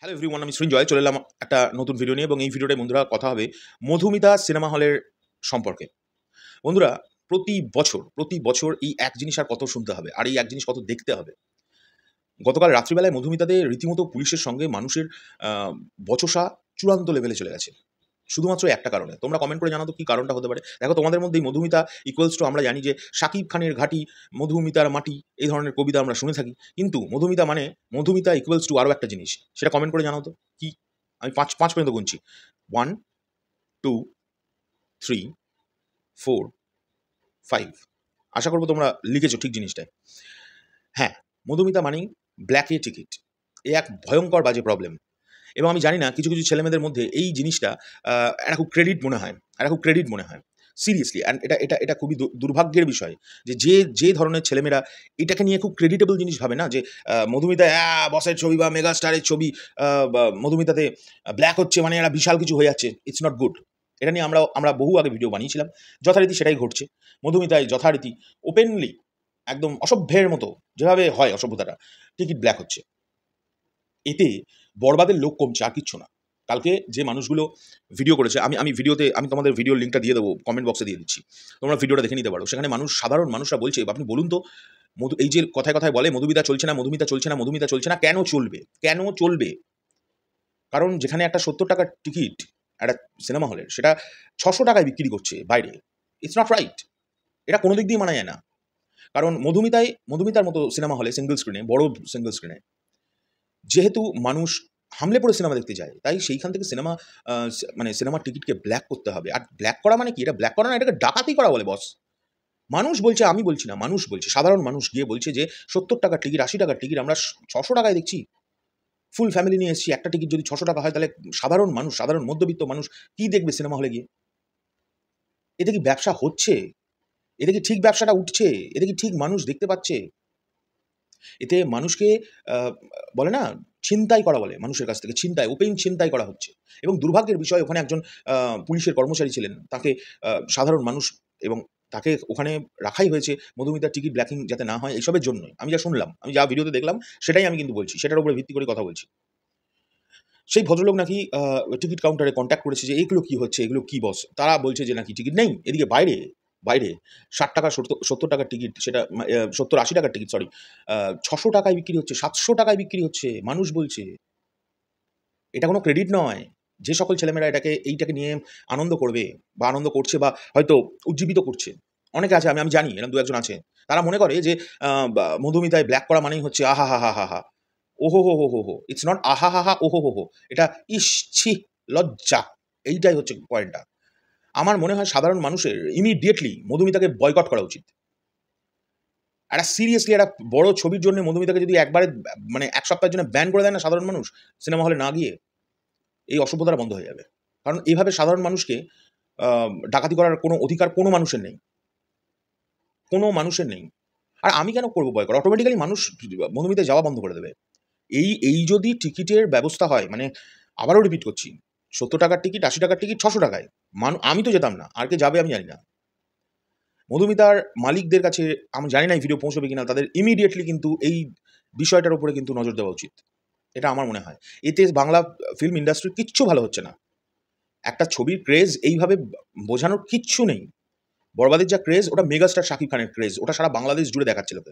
Hello everyone, আমি সৃঞ্জয় চলে এলাম একটা নতুন ভিডিও নিয়ে এবং এই ভিডিওটায় বন্ধুরা কথা হবে মধুমিতা সিনেমা হলের সম্পর্কে। বন্ধুরা, প্রতি বছর এই এক জিনিস আর কত শুনতে হবে আর এই এক জিনিস কত দেখতে হবে। গতকাল রাত্রিবেলায় মধুমিতাতে রীতিমতো পুলিশের সঙ্গে মানুষের বচসা চূড়ান্ত লেভেলে চলে গেছে শুধুমাত্র একটা কারণে। তোমরা কমেন্ট করে জানাও তো কী কারণটা হতে পারে। দেখো, তোমাদের মধ্যেই মধুমিতা ইকুয়ালস টু আমরা জানি যে শাকিব খানের ঘাঁটি, মধুমিতার মাটি, এই ধরনের কবিতা আমরা শুনে থাকি। কিন্তু মধুমিতা ইকুয়ালস টু আরও একটা জিনিস, সেটা কমেন্ট করে জানাও তো কি। আমি পাঁচ পাঁচ পর্যন্ত গুনছি। 1, 2, 3, 4, 5। আশা করবো তোমরা লিখেছো ঠিক জিনিসটাই। হ্যাঁ, মধুমিতা মানেই ব্ল্যাকে টিকিট। এ এক ভয়ঙ্কর বাজে প্রবলেম। এবং আমি জানি না, কিছু কিছু ছেলেমেয়েদের মধ্যে এই জিনিসটা একটা খুব ক্রেডিট মনে হয় সিরিয়াসলি। অ্যান্ড এটা এটা এটা খুবই দুর্ভাগ্যের বিষয় যে ধরনের ছেলেমেয়েরা এটাকে নিয়ে খুব ক্রেডিটেবল জিনিস ভাবে না, যে মধুমিতা বসের ছবি বা মেগা স্টারের ছবি, মধুমিতাতে ব্ল্যাক হচ্ছে মানে এরা বিশাল কিছু হয়ে যাচ্ছে। It's not good. এটা নিয়ে আমরা বহু আগে ভিডিও বানিয়েছিলাম। যথারীতি সেটাই ঘটছে। মধুমিতায় যথারীতি ওপেনলি একদম অসভ্যের মতো যেভাবে হয় অসভ্যতাটা, টিকিট ব্ল্যাক হচ্ছে। এতে বরবাদের লোক কমছে, আর কিচ্ছু না। কালকে যে মানুষগুলো ভিডিও করেছে, আমি তোমাদের ভিডিওর লিঙ্কটা দিয়ে দেবো, কমেন্ট বক্সে দিয়ে দিচ্ছি, তোমরা ভিডিওটা দেখে নিতে পারো। সেখানে সাধারণ মানুষরা বলছে, আপনি বলুন তো, এই যে কথায় কথায় বলে মধুমিতা চলছে না, কেন চলবে? কারণ যেখানে একটা 70 টাকার টিকিট একটা সিনেমা হলের, সেটা 600 টাকায় বিক্রি করছে বাইরে। It's not right. এটা কোনো দিক দিয়ে মানা যায় না। কারণ মধুমিতার মতো সিনেমা হলে বড় সিঙ্গল স্ক্রিনে যেহেতু মানুষ হামলে পড়ে সিনেমা দেখতে যায়, তাই সেইখান থেকে সিনেমার টিকিটকে ব্ল্যাক করতে হবে। আর ব্ল্যাক করা মানে কি? এটা ব্ল্যাক করা না, এটাকে ডাকাতি করা বলে বস। মানুষ বলছে, আমি বলছি না, মানুষ বলছে, সাধারণ মানুষ গিয়ে বলছে যে 70 টাকার টিকিট, 80 টাকার টিকিট আমরা 600 টাকায় দেখছি। ফুল ফ্যামিলি নিয়ে এসেছি, একটা টিকিট যদি 600 টাকা হয়, তাহলে সাধারণ মধ্যবিত্ত মানুষ কি দেখবে সিনেমা হলে গিয়ে? এতে কি ব্যবসা হচ্ছে? এতে কি ঠিক ব্যবসাটা উঠছে? এতে কি ঠিক মানুষ দেখতে পাচ্ছে? এতে মানুষকে বলে না, ছিনতাই করা বলে, মানুষের কাছ থেকে ওপেন ছিনতাই করা হচ্ছে। এবং দুর্ভাগ্যের বিষয়, ওখানে একজন পুলিশের কর্মচারী ছিলেন। তাকে সাধারণ মানুষ এবং তাকে ওখানে রাখাই হয়েছে মধুমিতার টিকিট ব্ল্যাকিং যাতে না হয়, এইসবের জন্যই। আমি যা শুনলাম, আমি যা ভিডিওতে দেখলাম, সেটাই আমি কিন্তু বলছি, সেটার উপরে ভিত্তি করে কথা বলছি। সেই ভদ্রলোক নাকি টিকিট কাউন্টারে কন্ট্যাক্ট করেছে যে এগুলো কি হচ্ছে, এগুলো কি বস? তারা বলছে যে নাকি টিকিট নেই। এদিকে বাইরে ৬০ টাকা ৭০ টাকার টিকিট, সেটা ৭০-৮০ টাকার টিকিট, সরি, ৬০০ টাকায় বিক্রি হচ্ছে, ৭০০ টাকায় বিক্রি হচ্ছে। মানুষ বলছে এটা কোনো ক্রেডিট নয়। যে সকল ছেলেমেয়েরা এইটাকে নিয়ে আনন্দ করবে বা আনন্দ করছে বা হয়তো উজ্জীবিত করছে, অনেকে আছে, আমি জানি এরকম ২-১ জন আছে। তারা মনে করে যে মধুমিতায় ব্ল্যাক করা মানেই হচ্ছে আহা হা হা হা হা, ওহো হো হো হো হো। ইটস নট আহা হা হা, ওহো হো হো। এটা ইস, ছি, লজ্জা। এইটাই হচ্ছে পয়েন্টটা। আমার মনে হয় সাধারণ মানুষের ইমিডিয়েটলি মধুমিতাকে বয়কট করা উচিত। সিরিয়াসলি একটা বড় ছবির জন্য মধুমিতাকে যদি একবারে মানে ১ সপ্তাহের জন্য ব্যান করে দেয় না সাধারণ মানুষ, সিনেমা হলে না গিয়ে, এই অসভ্যতাটা বন্ধ হয়ে যাবে। কারণ এভাবে সাধারণ মানুষকে ডাকাতি করার কোনো অধিকার কোনো মানুষের নেই। আর আমি কেন করব বয়কট? অটোমেটিক্যালি মানুষ মধুমিতায় যাওয়া বন্ধ করে দেবে। এই যদি টিকিটের ব্যবস্থা হয়, মানে আবারও রিপিট করছি, ৭০ টাকার টিকিট, ৮০ টাকার টিকিট ৬০০ টাকায়। আমি তো যেতাম না। আর কে যাবে আমি জানি না। মধুমিতার মালিকদের কাছে আমি জানি না এই ভিডিও পৌঁছবে কিনা, তাদের ইমিডিয়েটলি কিন্তু এই বিষয়টার উপরে কিন্তু নজর দেওয়া উচিত। এটা আমার মনে হয়। এতে বাংলা ফিল্ম ইন্ডাস্ট্রির কিচ্ছু ভালো হচ্ছে না। একটা ছবির ক্রেজ এইভাবে বোঝানোর কিচ্ছু নেই। বরবাদের যা ক্রেজ, ওটা মেগাস্টার শাকিব খানের ক্রেজ। ওটা সারা বাংলাদেশ জুড়ে দেখাচ্ছে লোকে।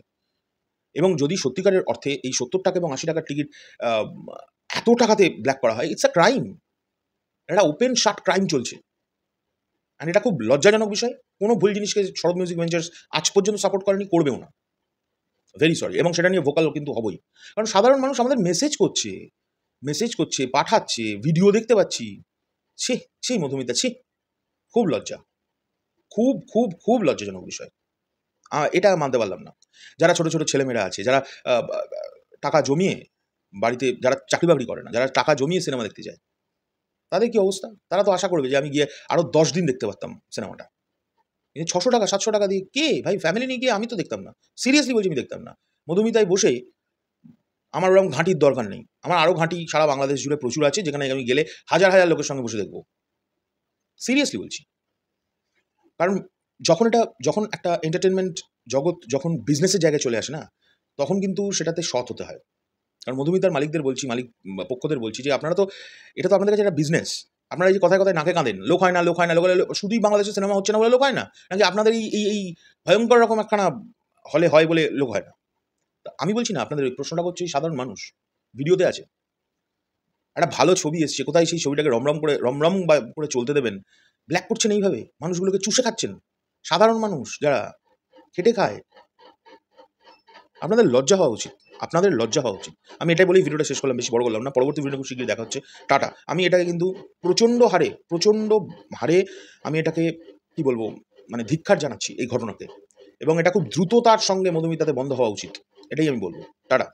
এবং যদি সত্যিকারের অর্থে এই ৭০ টাকা এবং ৮০ টাকার টিকিট আ এত টাকাতে ব্ল্যাক করা হয়, ইটস আ ক্রাইম। একটা ওপেন শাট ক্রাইম চলছে। আর এটা খুব লজ্জাজনক বিষয়। কোনো ভুল জিনিসকে শরৎ মিউজিক ভেঞ্চার্স আজ পর্যন্ত সাপোর্ট করেনি, করবেও না। Very sorry. এবং সেটা নিয়ে ভোকাল কিন্তু হবই। কারণ সাধারণ মানুষ আমাদের মেসেজ করছে, পাঠাচ্ছে, ভিডিও দেখতে পাচ্ছি। ছি মধুমিতা, ছি! খুব লজ্জা। খুব লজ্জাজনক বিষয়। এটা মানতে পারলাম না। যারা ছোট, ছোট ছেলেমেয়েরা আছে, যারা আ বা টাকা জমিয়ে বাড়িতে, যারা চাকরি-বাকরি করে না, যারা টাকা জমিয়ে সিনেমা দেখতে যায়, তাদের কি অবস্থা? তারা তো আশা করবে যে আমি গিয়ে আরো ১০ দিন দেখতে পারতাম সিনেমাটা। কিন্তু ৬০০ টাকা ৭০০ টাকা দিয়ে কে ভাই, ফ্যামিলি নিয়ে গিয়ে আমি তো দেখতাম না। সিরিয়াসলি বলছি, আমি দেখতাম না। মধুমিতায় বসে আমার ওরকম ঘাঁটির দরকার নেই। আমার আরো ঘাঁটি সারা বাংলাদেশ জুড়ে প্রচুর আছে, যেখানে আমি গেলে হাজার লোকের সঙ্গে বসে দেখব। সিরিয়াসলি বলছি। কারণ যখন একটা এন্টারটেইনমেন্ট জগৎ যখন বিজনেসের জায়গায় চলে আসে না, তখন কিন্তু সেটাতে সৎ হতে হয়। কারণ মধুমিতার মালিকদের বলছি, মালিক পক্ষদের বলছি যে আপনারা তো, এটা তো আপনাদের কাছে একটা বিজনেস। আপনারা এই যে কথায় কথায় নাকে কাঁদেন, লোক হয় না, লোক হয় না, লোক হলে শুধুই বাংলাদেশের সিনেমা হচ্ছে না বলে লোক হয় না? নাকি আপনাদের এই ভয়ঙ্কর রকম একখানা হলে হয় বলে লোক হয় না? তা আমি বলছি না আপনাদের, ওই প্রশ্নটা করছে এই সাধারণ মানুষ। ভিডিওতে আছে। একটা ভালো ছবি এসছে, কোথায় সেই ছবিটাকে রমরম করে চলতে দেবেন? ব্ল্যাক করছেন এইভাবে, মানুষগুলোকে চুষে খাচ্ছেন। সাধারণ মানুষ যারা খেটে খায়, আপনাদের লজ্জা হওয়া উচিত। আপনাদের লজ্জা হওয়া উচিত। আমি এটাই বলেই ভিডিওটা শেষ করলাম, বেশি বড় করলাম না। পরবর্তী ভিডিও খুব শীঘ্রই দেখা হচ্ছে। টাটা। আমি এটাকে কিন্তু প্রচণ্ড হারে আমি এটাকে কি বলবো, মানে ধিক্কার জানাচ্ছি এই ঘটনাকে। এবং এটা খুব দ্রুততার সঙ্গে মধুমিতাতে বন্ধ হওয়া উচিত। এটাই আমি বলব। টাটা।